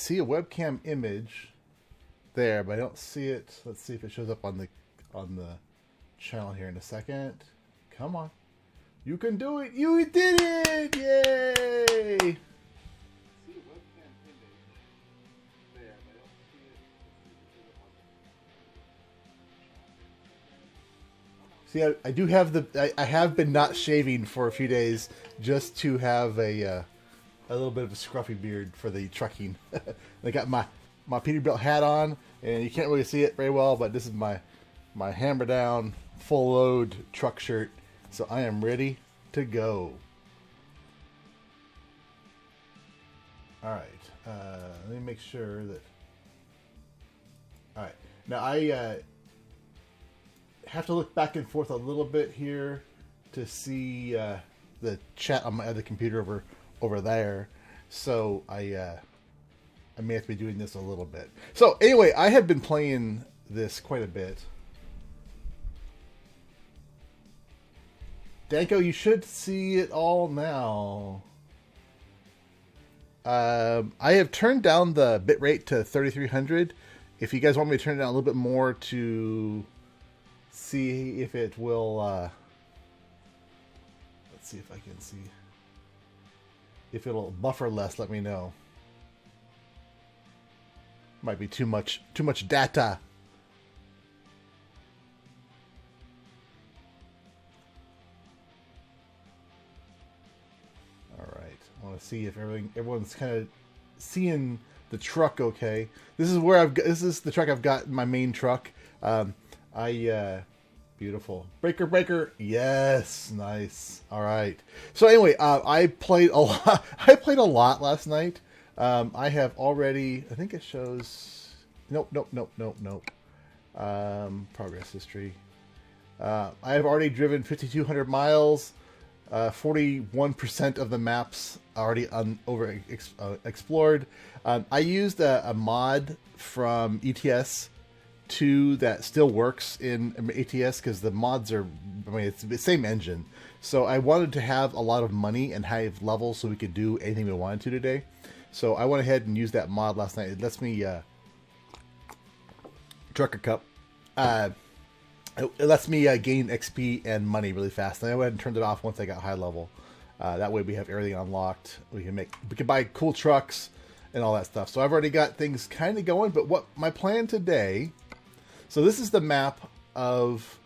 see a webcam image there, but I don't see it. Let's see if it shows up on the channel here in a second. Come on. You can do it. You did it. Yay. See, I do have I have been not shaving for a few days just to have a little bit of a scruffy beard for the trucking. I got my Peterbilt hat on, and you can't really see it very well, but this is my hammer down full load truck shirt, so I am ready to go. All right, let me make sure that. All right, now I have to look back and forth a little bit here to see the chat on my other computer over there. So I may have to be doing this a little bit. So anyway, I have been playing this quite a bit. Danko, you should see it all now. I have turned down the bitrate to 3300. If you guys want me to turn it down a little bit more to see if it will, let's see if I can see. If it'll buffer less, let me know. Might be too much data. All right, I want to see if everyone's kind of seeing the truck okay. This is the truck I've got in my main truck. Beautiful. Breaker. Yes. Nice. All right. So anyway, I played a lot. I played a lot last night. I have already, I think it shows, nope. Progress history. I have already driven 5,200 miles. 41% of the maps already explored. I used a mod from ETS 2 that still works in ATS because the mods are, it's the same engine. So I wanted to have a lot of money and high levels so we could do anything we wanted to today. So I went ahead and used that mod last night. It lets me Trucker Cup. It lets me gain XP and money really fast. And I went ahead and turned it off once I got high level. That way we have everything unlocked. We can buy cool trucks and all that stuff. So I've already got things kind of going. But what my plan today. So this is the map of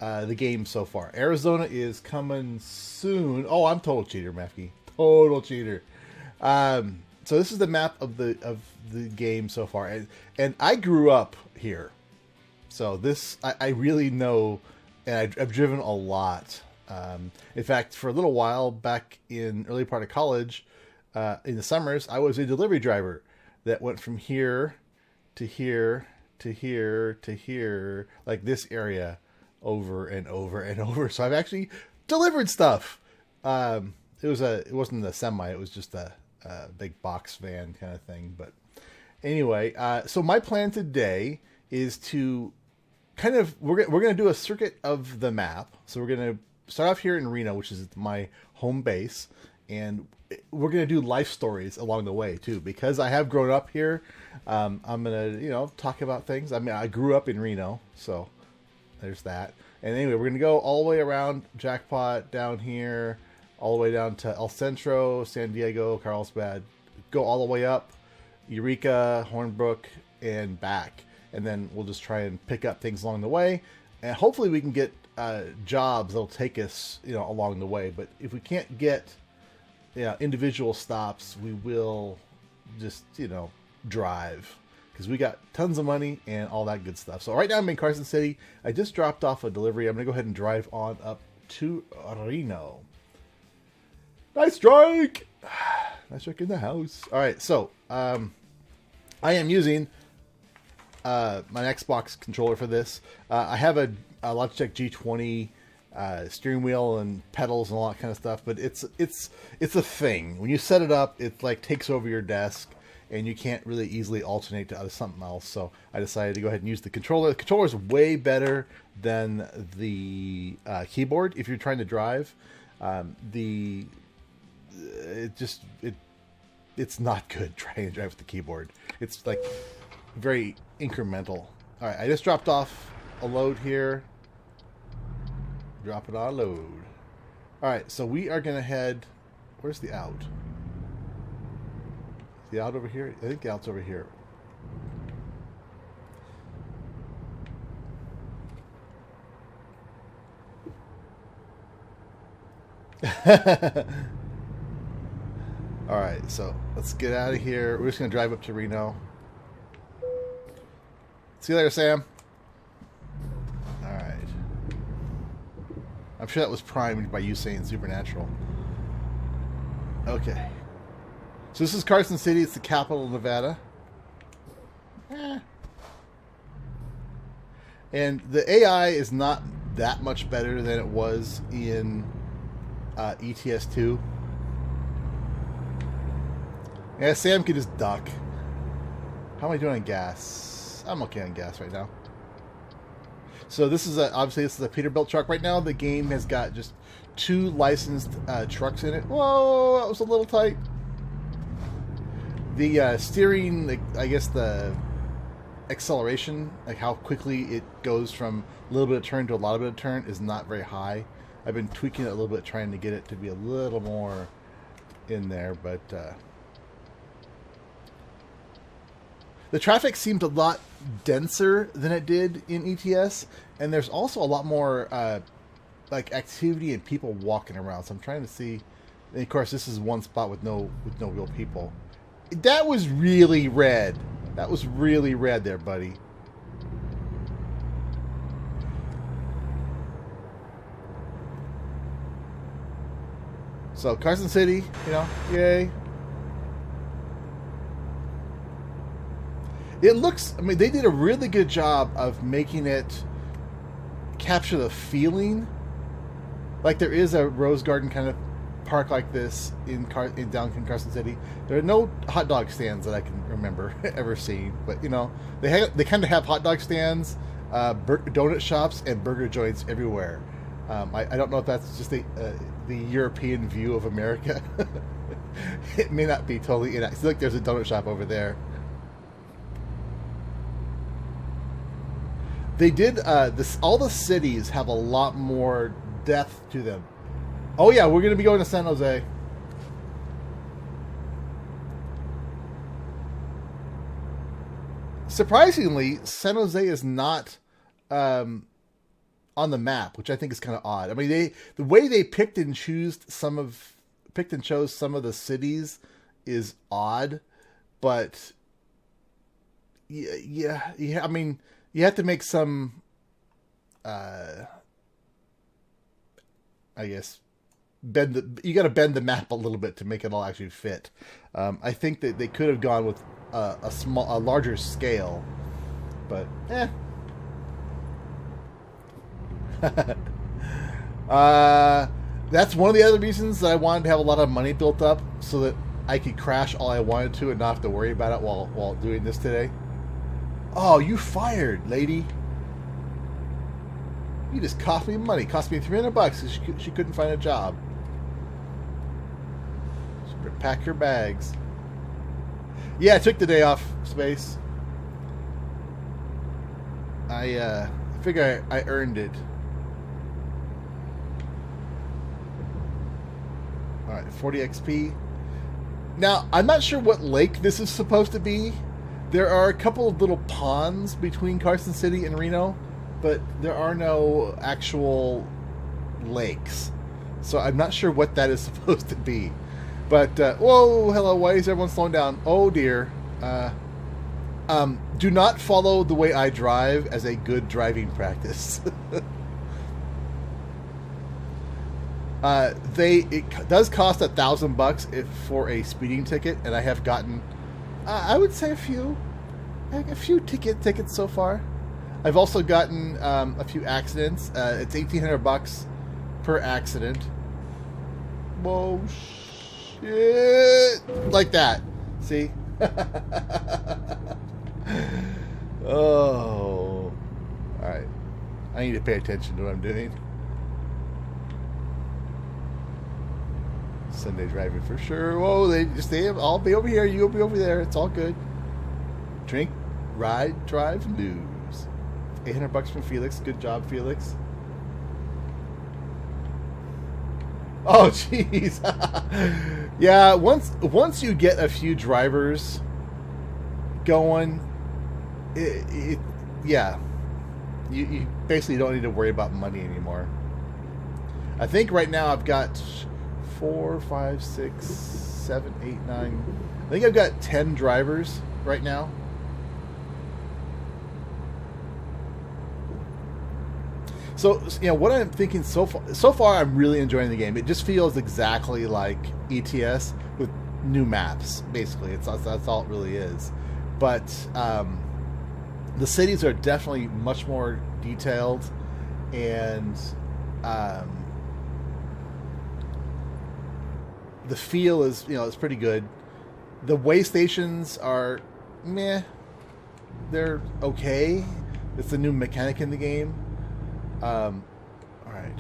the game so far. Arizona is coming soon. Oh, I'm total cheater, Mefki. Total cheater. So this is the map of the game so far, and I grew up here, so this I really know, and I've driven a lot. In fact, for a little while back in early part of college, in the summers, I was a delivery driver that went from here to here to here to here, like this area, over and over and over. So I've actually delivered stuff. It wasn't a semi. It was just a big box van kind of thing. But anyway, so my plan today is to kind of we're gonna do a circuit of the map. So we're gonna start off here in Reno, which is my home base, and we're gonna do life stories along the way too, because I have grown up here. I'm gonna talk about things. I mean, I grew up in Reno, so there's that. And anyway, we're gonna go all the way around Jackpot down here, all the way down to El Centro, San Diego, Carlsbad, go all the way up, Eureka, Hornbrook, and back. And then we'll just try and pick up things along the way. And hopefully we can get jobs that'll take us, along the way. But if we can't get individual stops, we will just, drive. Because we got tons of money and all that good stuff. So right now I'm in Carson City. I just dropped off a delivery. I'm going to go ahead and drive on up to Reno. Nice strike! Nice strike in the house. All right, so I am using my Xbox controller for this. I have a Logitech G20 steering wheel and pedals and all that kind of stuff, but it's a thing. When you set it up, it like takes over your desk, and you can't really easily alternate to something else. So I decided to go ahead and use the controller. The controller is way better than the keyboard if you're trying to drive. It It's not good trying to drive with the keyboard. It's like very incremental. All right, I just dropped off a load here. Drop it on load. All right, so we are going to head... Where's the out? Is the out over here? I think the out's over here. All right, so let's get out of here. We're just going to drive up to Reno. See you later, Sam. All right. I'm sure that was primed by you saying Supernatural. Okay. So this is Carson City. It's the capital of Nevada. And the AI is not that much better than it was in ETS2. Yeah, Sam could just duck. How am I doing on gas? I'm okay on gas right now. So this is obviously this is a Peterbilt truck. Right now the game has got just 2 licensed trucks in it. Whoa, that was a little tight. The steering, I guess the acceleration, like how quickly it goes from a little bit of turn to a lot of bit of turn, is not very high. I've been tweaking it a little bit, trying to get it to be a little more in there, but the traffic seemed a lot denser than it did in ETS, and there's also a lot more like activity and people walking around. So I'm trying to see. And of course, this is one spot with no real people. That was really red. That was really red there, buddy. So Carson City, you know, yay. It looks, I mean, they did a really good job of making it capture the feeling like there is a Rose Garden kind of park like this in downtown Carson City. There are no hot dog stands that I can remember ever seeing, but you know, they kind of have hot dog stands, donut shops, and burger joints everywhere. I don't know if that's just the European view of America. It may not be totally inaccurate. Look, there's a donut shop over there. They did this. All the cities have a lot more depth to them. Oh yeah, we're going to be going to San Jose. Surprisingly, San Jose is not on the map, which I think is kind of odd. I mean, the way they picked and chose some of the cities is odd, but yeah. I mean, you have to make some, I guess, you got to bend the map a little bit to make it all actually fit. I think that they could have gone with a larger scale, but that's one of the other reasons that I wanted to have a lot of money built up so that I could crash all I wanted to and not have to worry about it while doing this today. Oh, you fired, lady. You just cost me money. Cost me $300 because she couldn't find a job. She better pack her bags. Yeah, I took the day off, Space. I figure I earned it. Alright, 40 XP. Now, I'm not sure what lake this is supposed to be. There are a couple of little ponds between Carson City and Reno, but there are no actual lakes. So I'm not sure what that is supposed to be. But, whoa, hello, why is everyone slowing down? Oh dear. Do not follow the way I drive as a good driving practice. It does cost $1,000 for a speeding ticket, and I have gotten, I would say a few tickets so far. I've also gotten a few accidents. It's $1,800 per accident. Whoa, shit! Like that. See? Oh. Alright. I need to pay attention to what I'm doing. Sunday driving for sure. Whoa, I'll be over here. You'll be over there. It's all good. Drink, ride, drive, lose. $800 from Felix. Good job, Felix. Oh, jeez. Yeah, once you get a few drivers going, yeah, you basically don't need to worry about money anymore. I think right now I've got 4, 5, 6, 7, 8, 9. I think I've got 10 drivers right now. So, you know, what I'm thinking so far, I'm really enjoying the game. It just feels exactly like ETS with new maps, basically. That's all it really is. But the cities are definitely much more detailed, and the feel is, you know, it's pretty good. The way stations are meh. They're okay. It's a new mechanic in the game. All right.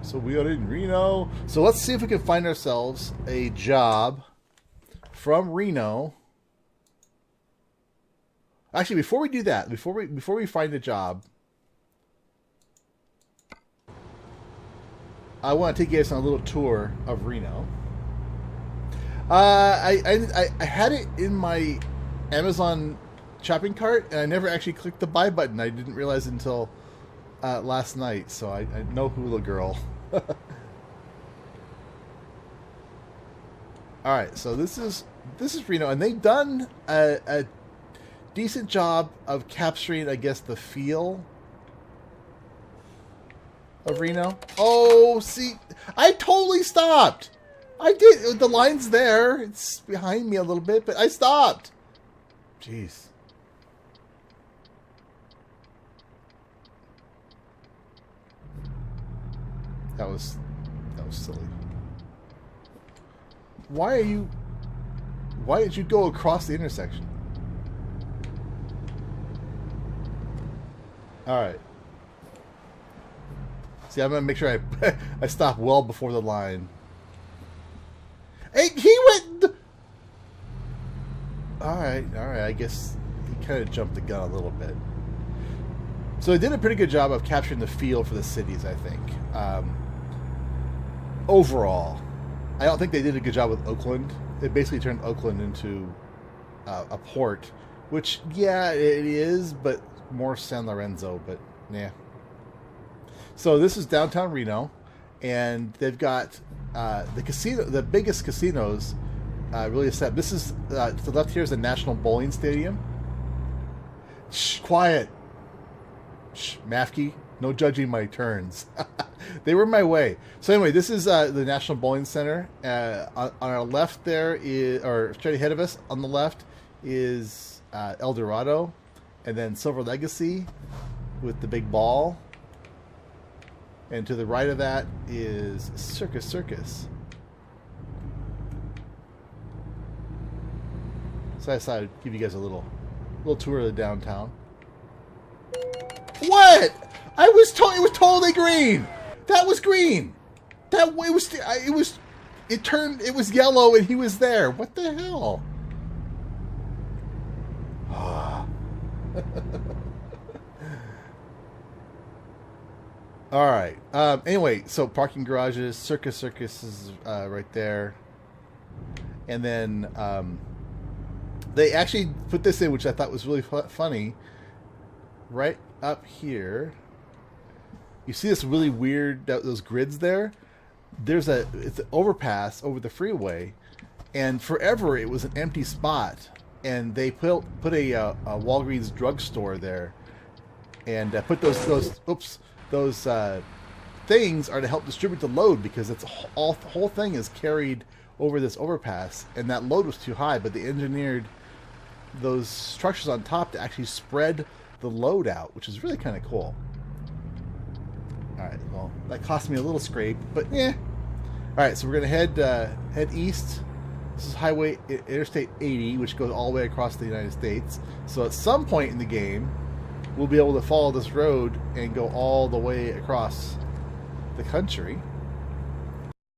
So we are in Reno. So let's see if we can find ourselves a job from Reno. Actually, before we do that, before we find a job, I want to take you guys on a little tour of Reno. I had it in my Amazon shopping cart, and I never actually clicked the buy button. I didn't realize until last night, so I know Hula Girl. Alright, so this is Reno, and they've done a decent job of capturing, I guess, the feel of Reno. Oh, see, I totally stopped. I did. The line's there. It's behind me a little bit, but I stopped. Jeez. That was silly. Why did you go across the intersection? Alright. See, I'm gonna make sure I stop well before the line. Hey, he went. Alright, I guess he kind of jumped the gun a little bit. So they did a pretty good job of capturing the feel for the cities, I think. Overall, I don't think they did a good job with Oakland. It basically turned Oakland into a port, which, yeah, it is, but more San Lorenzo, but yeah. So this is downtown Reno, and they've got the casino, the biggest casinos really set. This is, to the left here is the National Bowling Stadium. Shh, quiet. Shh, Mafke, no judging my turns. They were in my way. So anyway, this is the National Bowling Center. On our left there is, or straight ahead of us on the left is El Dorado, and then Silver Legacy with the big ball. And to the right of that is Circus Circus. So I decided to give you guys a little tour of the downtown. What? It was totally green. That was green. It was yellow and he was there. What the hell? All right. Anyway, so parking garages, Circus Circus is right there, and then they actually put this in, which I thought was really funny. Right up here, you see this really weird those grids there. It's an overpass over the freeway, and forever it was an empty spot, and they put a Walgreens drugstore there, and put those things are to help distribute the load, because the whole thing is carried over this overpass, and that load was too high, but they engineered those structures on top to actually spread the load out, which is really kind of cool. Alright, well, that cost me a little scrape, but yeah. Alright, so we're going to head east. This is Interstate 80, which goes all the way across the United States. So at some point in the game, we'll be able to follow this road and go all the way across the country.